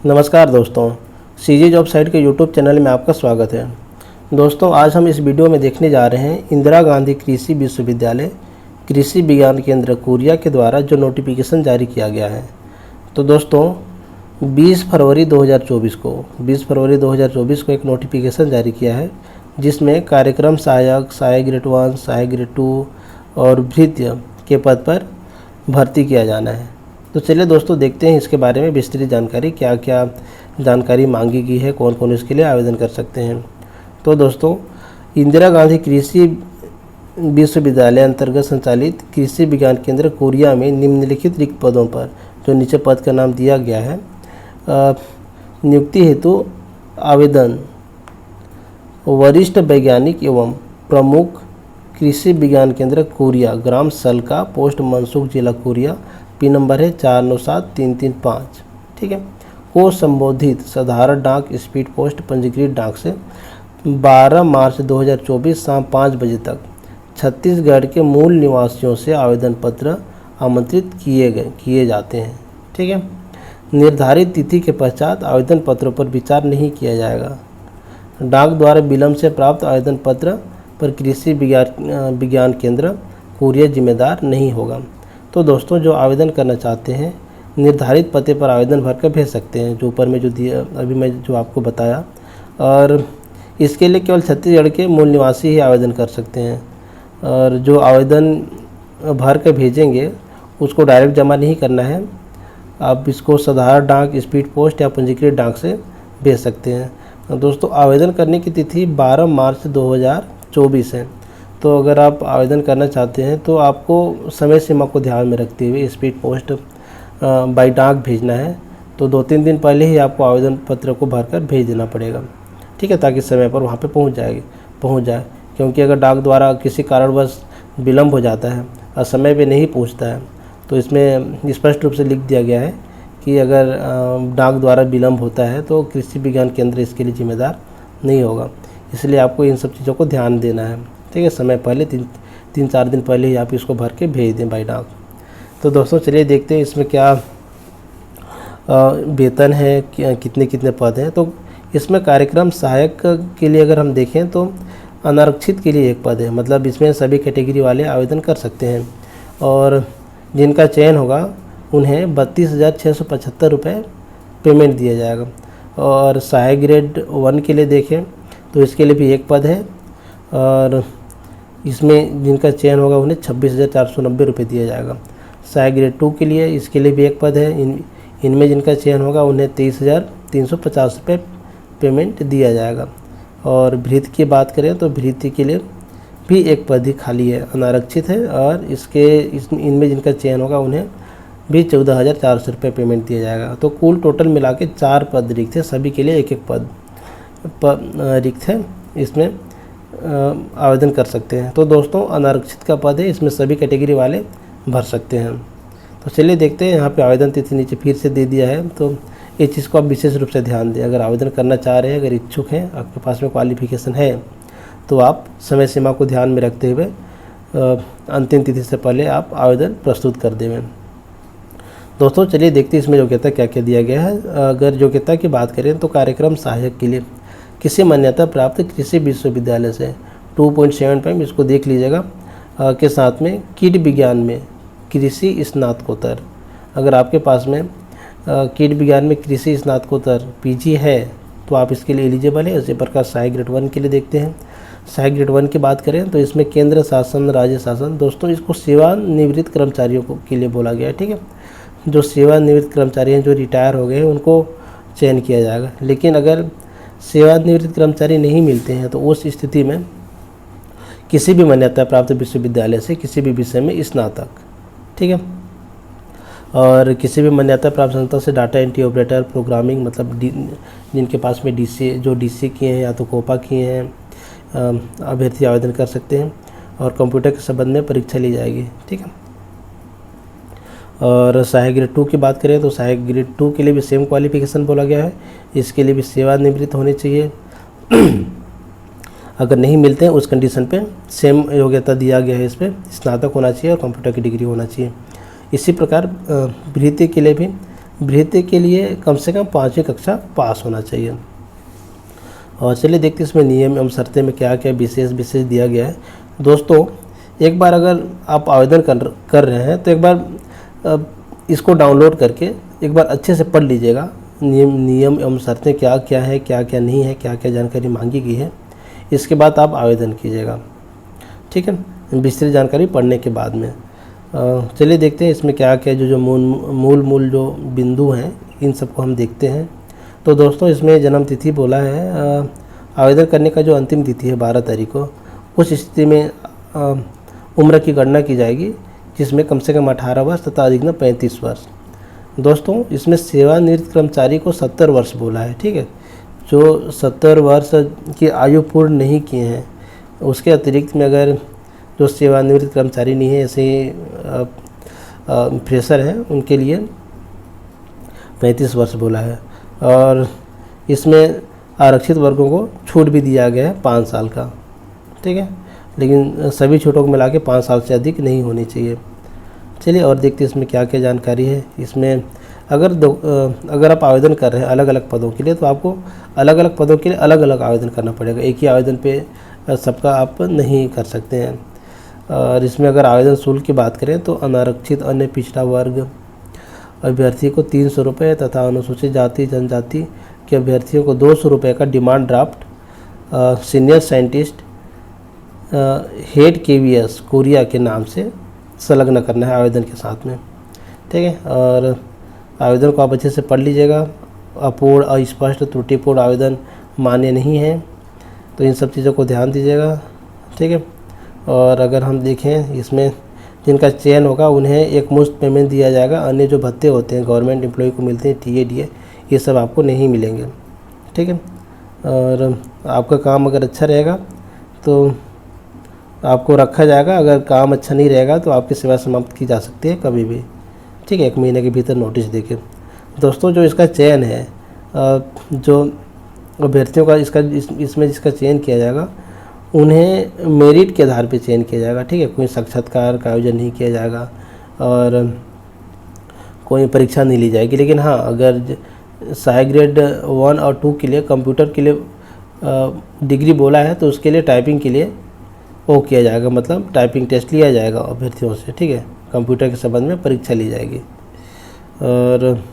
नमस्कार दोस्तों, CG job site के यूट्यूब चैनल में आपका स्वागत है। दोस्तों, आज हम इस वीडियो में देखने जा रहे हैं इंदिरा गांधी कृषि विश्वविद्यालय कृषि विज्ञान केंद्र कोरिया के द्वारा जो नोटिफिकेशन जारी किया गया है। तो दोस्तों 20 फरवरी 2024 को एक नोटिफिकेशन जारी किया है, जिसमें कार्यक्रम सहायक, सहायक ग्रेड 1, सहायक ग्रेड 2 और भृत्य के पद पर भर्ती किया जाना है। तो चलिए दोस्तों देखते हैं इसके बारे में विस्तृत जानकारी, क्या क्या जानकारी मांगी गई है, कौन कौन इसके लिए आवेदन कर सकते हैं। तो दोस्तों इंदिरा गांधी कृषि विश्वविद्यालय अंतर्गत संचालित कृषि विज्ञान केंद्र कोरिया में निम्नलिखित रिक्त पदों पर, जो नीचे पद का नाम दिया गया है, नियुक्ति हेतु आवेदन वरिष्ठ वैज्ञानिक एवं प्रमुख कृषि विज्ञान केंद्र कोरिया, ग्राम सलका, पोस्ट मनसुख, जिला कोरिया, पिन नंबर है 497335, ठीक है, को संबोधित साधारण डाक स्पीड पोस्ट पंजीकृत डाक से 12 मार्च 2024 शाम 5 बजे तक छत्तीसगढ़ के मूल निवासियों से आवेदन पत्र आमंत्रित किए जाते हैं, ठीक है। निर्धारित तिथि के पश्चात आवेदन पत्रों पर विचार नहीं किया जाएगा। डाक द्वारा विलंब से प्राप्त आवेदन पत्र पर कृषि विज्ञान केंद्र कोरिया जिम्मेदार नहीं होगा। तो दोस्तों जो आवेदन करना चाहते हैं निर्धारित पते पर आवेदन भरकर भेज सकते हैं, जो ऊपर में जो दिया अभी मैं जो आपको बताया। और इसके लिए केवल छत्तीसगढ़ के मूल निवासी ही आवेदन कर सकते हैं, और जो आवेदन भर कर भेजेंगे उसको डायरेक्ट जमा नहीं करना है, आप इसको साधारण डाक, स्पीड पोस्ट या पंजीकृत डाक से भेज सकते हैं। दोस्तों आवेदन करने की तिथि 12 मार्च 2024 है। तो अगर आप आवेदन करना चाहते हैं तो आपको समय सीमा को ध्यान में रखते हुए स्पीड पोस्ट बाई डाक भेजना है। तो 2-3 दिन पहले ही आपको आवेदन पत्र को भरकर भेज देना पड़ेगा, ठीक है, ताकि समय पर वहाँ पे पहुँच जाए। क्योंकि अगर डाक द्वारा किसी कारणवश विलम्ब हो जाता है और समय पे नहीं पहुँचता है, तो इसमें स्पष्ट रूप से लिख दिया गया है कि अगर डाक द्वारा विलम्ब होता है तो कृषि विज्ञान केंद्र इसके लिए जिम्मेदार नहीं होगा। इसलिए आपको इन सब चीज़ों को ध्यान देना है, ठीक है। समय पहले 3-4 दिन पहले ही आप इसको भर के भेज दें बाई डाक। तो दोस्तों चलिए देखते हैं इसमें क्या वेतन है, कितने पद हैं। तो इसमें कार्यक्रम सहायक के लिए अगर हम देखें तो अनारक्षित के लिए एक पद है, मतलब इसमें सभी कैटेगरी वाले आवेदन कर सकते हैं, और जिनका चयन होगा उन्हें 32,675 रुपये पेमेंट दिया जाएगा। और सहायक ग्रेड 1 के लिए देखें तो इसके लिए भी एक पद है, और इसमें जिनका चयन होगा उन्हें 26,490 रुपये दिया जाएगा। सहायक ग्रेड 2 के लिए इसके लिए भी एक पद है, इनमें जिनका चयन होगा उन्हें 23,350 रुपये पेमेंट दिया जाएगा। और भृत्य की बात करें तो भृत्य के लिए भी एक पद ही खाली है, अनारक्षित है, और इनमें जिनका चयन होगा उन्हें भी 14,400 रुपये पेमेंट दिया जाएगा। तो कुल टोटल मिला के 4 पद रिक्त है, सभी के लिए एक पद रिक्त है, इसमें आवेदन कर सकते हैं। तो दोस्तों अनारक्षित का पद है, इसमें सभी कैटेगरी वाले भर सकते हैं। तो चलिए देखते हैं, यहाँ पे आवेदन तिथि नीचे फिर से दे दिया है। तो इस चीज़ को आप विशेष रूप से ध्यान दें, अगर आवेदन करना चाह रहे हैं, अगर इच्छुक हैं, आपके पास में क्वालिफिकेशन है, तो आप समय सीमा को ध्यान में रखते हुए अंतिम तिथि से पहले आप आवेदन प्रस्तुत कर देवें। दोस्तों चलिए देखते हैं इसमें योग्यता क्या क्या दिया गया है। अगर योग्यता की बात करें तो कार्यक्रम सहायक के लिए किसी मान्यता प्राप्त कृषि विश्वविद्यालय से 2.75 इसको देख लीजिएगा, के साथ में कीट विज्ञान में कृषि स्नातकोत्तर, अगर आपके पास में कीट विज्ञान में कृषि स्नातकोत्तर पीजी है तो आप इसके लिए एलिजिबल है। इसी प्रकार सहायक ग्रेड 1 के लिए देखते हैं। सहायक ग्रेड 1 की बात करें तो इसमें केंद्र शासन, राज्य शासन, दोस्तों इसको सेवानिवृत्त कर्मचारियों के लिए बोला गया है, ठीक है। जो सेवानिवृत्त कर्मचारी हैं, जो रिटायर हो गए हैं, उनको चयन किया जाएगा। लेकिन अगर सेवानिवृत्त कर्मचारी नहीं मिलते हैं तो उस स्थिति में किसी भी मान्यता प्राप्त विश्वविद्यालय से किसी भी विषय में स्नातक, ठीक है, और किसी भी मान्यता प्राप्त संस्था से डाटा एंट्री ऑपरेटर, प्रोग्रामिंग, मतलब जिनके पास में डीसी किए हैं या तो कोपा किए हैं, अभ्यर्थी आवेदन कर सकते हैं। और कंप्यूटर के संबंध में परीक्षा ली जाएगी, ठीक है। और सहायक ग्रेड 2 की बात करें तो सहायक ग्रेड 2 के लिए भी सेम क्वालिफिकेशन बोला गया है, इसके लिए भी सेवानिवृत्त होनी चाहिए। अगर नहीं मिलते हैं उस कंडीशन पे सेम योग्यता दिया गया है, इस पर स्नातक होना चाहिए और कंप्यूटर की डिग्री होना चाहिए। इसी प्रकार भृत्य के लिए भी भृत्य के लिए कम से कम 5वीं कक्षा पास होना चाहिए। और चलिए देखते हैं इसमें नियम एवं शर्तें में क्या क्या विशेष दिया गया है। दोस्तों एक बार अगर आप आवेदन कर रहे हैं तो एक बार इसको डाउनलोड करके एक बार अच्छे से पढ़ लीजिएगा। नियम एवं शर्तें क्या क्या है, क्या क्या नहीं है, क्या क्या जानकारी मांगी गई है, इसके बाद आप आवेदन कीजिएगा, ठीक है, विस्तृत जानकारी पढ़ने के बाद में। चलिए देखते हैं इसमें क्या क्या जो मूल जो बिंदु हैं इन सबको हम देखते हैं। तो दोस्तों इसमें जन्म तिथि बोला है, आवेदन करने का जो अंतिम तिथि है 12 तारीख को, उस स्थिति में उम्र की गणना की जाएगी जिसमें कम से कम 18 वर्ष तथा अधिकतम 35 वर्ष। दोस्तों इसमें सेवानिवृत्त कर्मचारी को 70 वर्ष बोला है, ठीक है। जो 70 वर्ष की आयु पूर्ण नहीं किए हैं, उसके अतिरिक्त में अगर जो सेवानिवृत्त कर्मचारी नहीं है, ऐसे फ्रेशर हैं, उनके लिए 35 वर्ष बोला है। और इसमें आरक्षित वर्गों को छूट भी दिया गया है 5 साल का, ठीक है, लेकिन सभी छूटों को मिला के 5 साल से अधिक नहीं होनी चाहिए। चलिए और देखते हैं इसमें क्या क्या जानकारी है। इसमें अगर आप आवेदन कर रहे हैं अलग अलग पदों के लिए तो आपको अलग अलग पदों के लिए अलग अलग आवेदन करना पड़ेगा, एक ही आवेदन पे सबका आप नहीं कर सकते हैं। और इसमें अगर आवेदन शुल्क की बात करें तो अनारक्षित अन्य पिछड़ा वर्ग अभ्यर्थी को 300 रुपये तथा अनुसूचित जाति जनजाति के अभ्यर्थियों को 200 रुपये का demand draft senior scientist head KVS Korea के नाम से संलग्न करना है आवेदन के साथ में, ठीक है। और आवेदन को आप अच्छे से पढ़ लीजिएगा। अपूर्ण, अस्पष्ट, त्रुटिपूर्ण आवेदन मान्य नहीं है, तो इन सब चीज़ों को ध्यान दीजिएगा, ठीक है। और अगर हम देखें इसमें जिनका चयन होगा उन्हें एक मुश्त पेमेंट दिया जाएगा। अन्य जो भत्ते होते हैं गवर्नमेंट एम्प्लॉय को मिलते हैं, TA DA, ये सब आपको नहीं मिलेंगे, ठीक है। और आपका काम अगर अच्छा रहेगा तो आपको रखा जाएगा, अगर काम अच्छा नहीं रहेगा तो आपकी सेवा समाप्त की जा सकती है कभी भी, ठीक है, 1 महीने के भीतर नोटिस देके। दोस्तों जो इसका चयन है, जो अभ्यर्थियों का इसमें जिसका चयन किया जाएगा उन्हें मेरिट के आधार पर चयन किया जाएगा, ठीक है। कोई साक्षात्कार का आयोजन नहीं किया जाएगा और कोई परीक्षा नहीं ली जाएगी। लेकिन हाँ, अगर सहायक ग्रेड 1 और 2 के लिए कंप्यूटर के लिए डिग्री बोला है तो उसके लिए टाइपिंग के लिए वो किया जाएगा, मतलब टाइपिंग टेस्ट लिया जाएगा अभ्यर्थियों से, ठीक है। कंप्यूटर के संबंध में परीक्षा ली जाएगी। और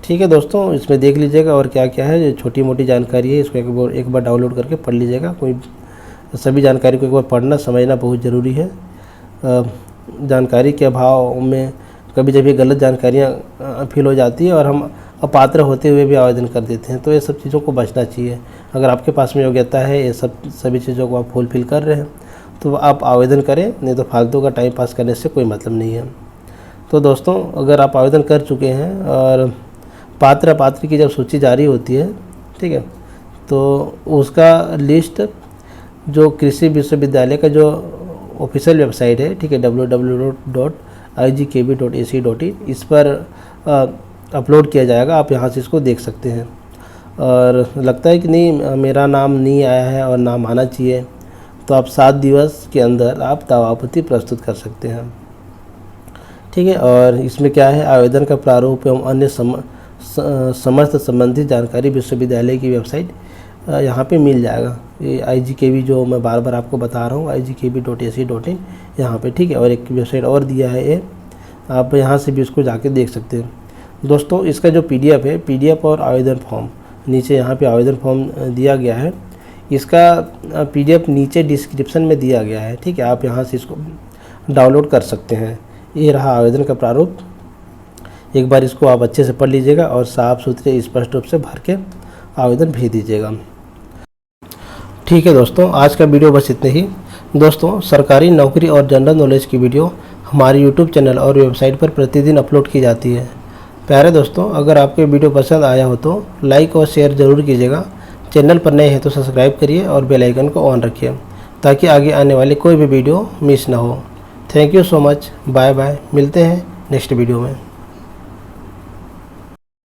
ठीक है दोस्तों, इसमें देख लीजिएगा और क्या क्या है, छोटी मोटी जानकारी है, इसको एक बार डाउनलोड करके पढ़ लीजिएगा। कोई सभी जानकारी को एक बार पढ़ना समझना बहुत ज़रूरी है। जानकारी के अभाव में कभी जब गलत जानकारियाँ फिल हो जाती है और हम अपात्र होते हुए भी आवेदन कर देते हैं, तो ये सब चीज़ों को बचना चाहिए। अगर आपके पास में योग्यता है, ये सभी चीज़ों को आप फुलफिल कर रहे हैं तो आप आवेदन करें, नहीं तो फालतू का टाइम पास करने से कोई मतलब नहीं है। तो दोस्तों अगर आप आवेदन कर चुके हैं और पात्र की जब सूची जारी होती है, ठीक है, तो उसका लिस्ट जो कृषि विश्वविद्यालय का जो ऑफिशियल वेबसाइट है, ठीक है, www.igkb.ac.in, इस पर अपलोड किया जाएगा। आप यहाँ से इसको देख सकते हैं। और लगता है कि नहीं मेरा नाम नहीं आया है और नाम आना चाहिए, तो आप 7 दिवस के अंदर आप दावापत्र प्रस्तुत कर सकते हैं, ठीक है। और इसमें क्या है, आवेदन का प्रारूप एवं अन्य समस्त संबंधित जानकारी विश्वविद्यालय की वेबसाइट यहाँ पे मिल जाएगा। ये IGKB जो मैं बार बार आपको बता रहा हूँ, igkb.ac.in यहाँ पे, ठीक है। और एक वेबसाइट और दिया है ये, आप यहाँ से भी उसको जाके देख सकते हैं। दोस्तों इसका जो PDF है, PDF और आवेदन फॉर्म, नीचे यहाँ पे आवेदन फॉर्म दिया गया है, इसका PDF नीचे डिस्क्रिप्शन में दिया गया है, ठीक है। आप यहाँ से इसको डाउनलोड कर सकते हैं। ये रहा आवेदन का प्रारूप, एक बार इसको आप अच्छे से पढ़ लीजिएगा और साफ़ सुथरे स्पष्ट रूप से भर के आवेदन भेज दीजिएगा, ठीक है। दोस्तों आज का वीडियो बस इतने ही। दोस्तों सरकारी नौकरी और जनरल नॉलेज की वीडियो हमारे YouTube चैनल और वेबसाइट पर प्रतिदिन अपलोड की जाती है। प्यारे दोस्तों, अगर आपको वीडियो पसंद आया हो तो लाइक और शेयर ज़रूर कीजिएगा। चैनल पर नए हैं तो सब्सक्राइब करिए और बेल आइकन को ऑन रखिए ताकि आगे आने वाली कोई भी वीडियो मिस ना हो। Thank you so much, bye bye, मिलते हैं नेक्स्ट वीडियो में।